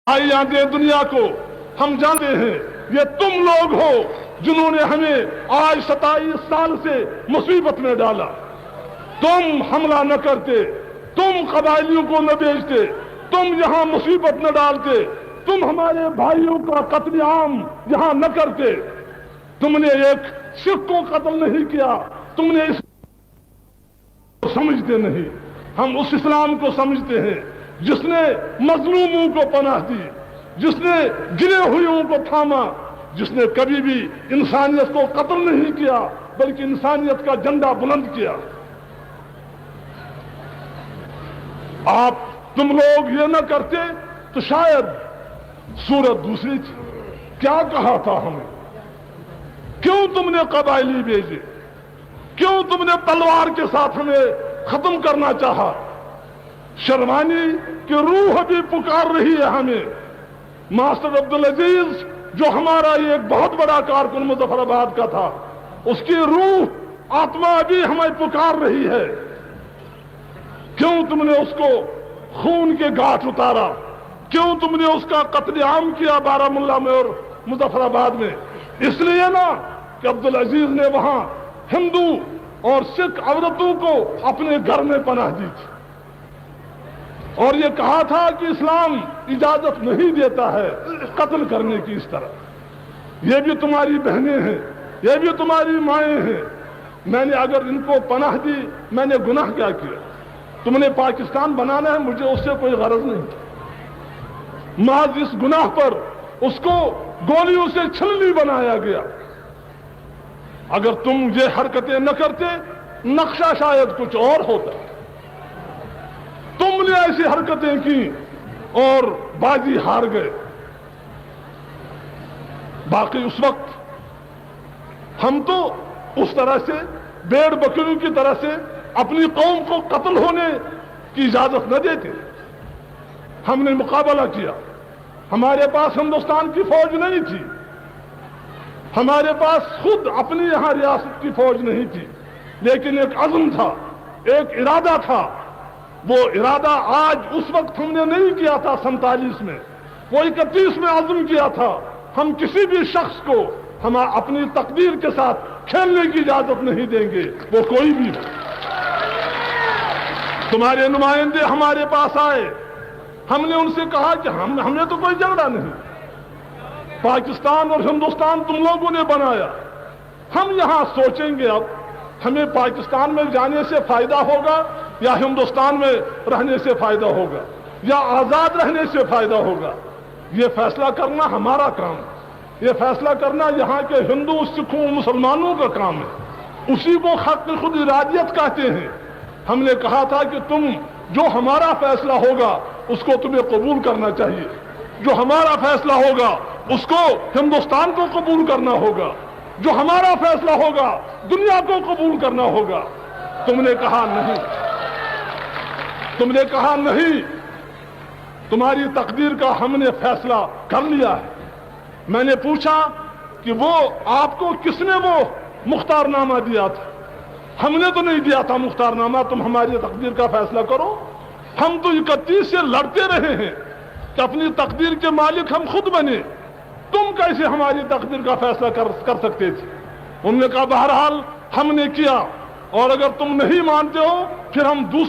آئیاں دے دنیا کو، ہم جانتے ہیں یہ تم لوگ ہو جنہوں نے ہمیں آج 27 سال سے مصیبت میں ڈالا۔ تم حملہ نہ کرتے، تم قبائلیوں کو نہ بیچتے، تم یہاں مصیبت نہ ڈالتے، تم ہمارے بھائیوں کا قتل عام یہاں نہ کرتے، تم نے ایک سکھ کو قتل نہیں کیا، تم نے اس کو سمجھتے نہیں۔ ہم اس اسلام کو سمجھتے ہیں جس نے مظلوموں کو پناہ دی، جس نے گرے ہوئوں کو تھاما، جس نے کبھی بھی انسانیت کو قتل نہیں کیا بلکہ انسانیت کا جھنڈا بلند کیا۔ تم لوگ یہ نہ کرتے تو شاید صورت دوسری تھی۔ کیا کہا تھا ہمیں؟ کیوں تم نے قبائلی بھیجے؟ کیوں تم نے تلوار کے ساتھ ہمیں ختم کرنا چاہا؟ شرمانی کی روح بھی پکار رہی ہے ہمیں۔ ماسٹر عبدالعزیز جو ہمارا یہ ایک بہت بڑا کارکن مظفر آباد کا تھا، اس کی روح آتما بھی ہمیں پکار رہی ہے۔ کیوں تم نے اس کو خون کے گھاٹ اتارا؟ کیوں تم نے اس کا قتل عام کیا بارہمولہ میں اور مظفر آباد میں؟ اس لیے نا کہ عبدالعزیز نے وہاں ہندو اور سکھ عورتوں کو اپنے گھر میں پناہ دی تھی اور یہ کہا تھا کہ اسلام اجازت نہیں دیتا ہے قتل کرنے کی۔ اس طرح یہ بھی تمہاری بہنیں ہیں، یہ بھی تمہاری مائیں ہیں۔ میں نے اگر ان کو پناہ دی، میں نے گناہ کیا کیا؟ تم نے پاکستان بنانا ہے، مجھے اس سے کوئی غرض نہیں۔ محض اس گناہ پر اس کو گولیوں سے چھلنی بنایا گیا۔ اگر تم یہ حرکتیں نہ کرتے، نقشہ شاید کچھ اور ہوتا۔ تم نے ایسی حرکتیں کی اور بازی ہار گئے۔ باقی اس وقت ہم تو اس طرح سے بھیڑ بکریوں کی طرح سے اپنی قوم کو قتل ہونے کی اجازت نہ دیتے۔ ہم نے مقابلہ کیا۔ ہمارے پاس ہندوستان کی فوج نہیں تھی، ہمارے پاس خود اپنی یہاں ریاست کی فوج نہیں تھی، لیکن ایک عزم تھا، ایک ارادہ تھا۔ وہ ارادہ آج اس وقت ہم نے نہیں کیا تھا 47 میں، وہ 31 میں عزم کیا تھا۔ ہم کسی بھی شخص کو ہم اپنی تقدیر کے ساتھ کھیلنے کی اجازت نہیں دیں گے، وہ کوئی بھی ہو۔ تمہارے نمائندے ہمارے پاس آئے، ہم نے ان سے کہا کہ ہمیں تو کوئی جھگڑا نہیں، پاکستان اور ہندوستان تم لوگوں نے بنایا۔ ہم یہاں سوچیں گے اب ہمیں پاکستان میں جانے سے فائدہ ہوگا یا ہندوستان میں رہنے سے فائدہ ہوگا یا آزاد رہنے سے فائدہ ہوگا۔ یہ فیصلہ کرنا ہمارا کام ہے، یہ فیصلہ کرنا یہاں کے ہندو سکھوں مسلمانوں کا کام ہے۔ اسی کو حق خود ارادیت کہتے ہیں۔ ہم نے کہا تھا کہ تم جو ہمارا فیصلہ ہوگا اس کو تمہیں قبول کرنا چاہیے، جو ہمارا فیصلہ ہوگا اس کو ہندوستان کو قبول کرنا ہوگا، جو ہمارا فیصلہ ہوگا دنیا کو قبول کرنا ہوگا۔ تم نے کہا نہیں، تم نے کہا نہیں، تمہاری تقدیر کا ہم نے فیصلہ کر لیا ہے۔ میں نے پوچھا کہ وہ آپ کو کس نے وہ مختار نامہ دیا تھا؟ ہم نے تو نہیں دیا تھا مختار نامہ، تم ہماری تقدیر کا فیصلہ کرو۔ ہم تو 31 سے لڑتے رہے ہیں کہ اپنی تقدیر کے مالک ہم خود بنے، تم کیسے ہماری تقدیر کا فیصلہ کر سکتے تھے؟ انہوں نے کہا بہرحال ہم نے کیا، اور اگر تم نہیں مانتے ہو پھر ہم دوسرے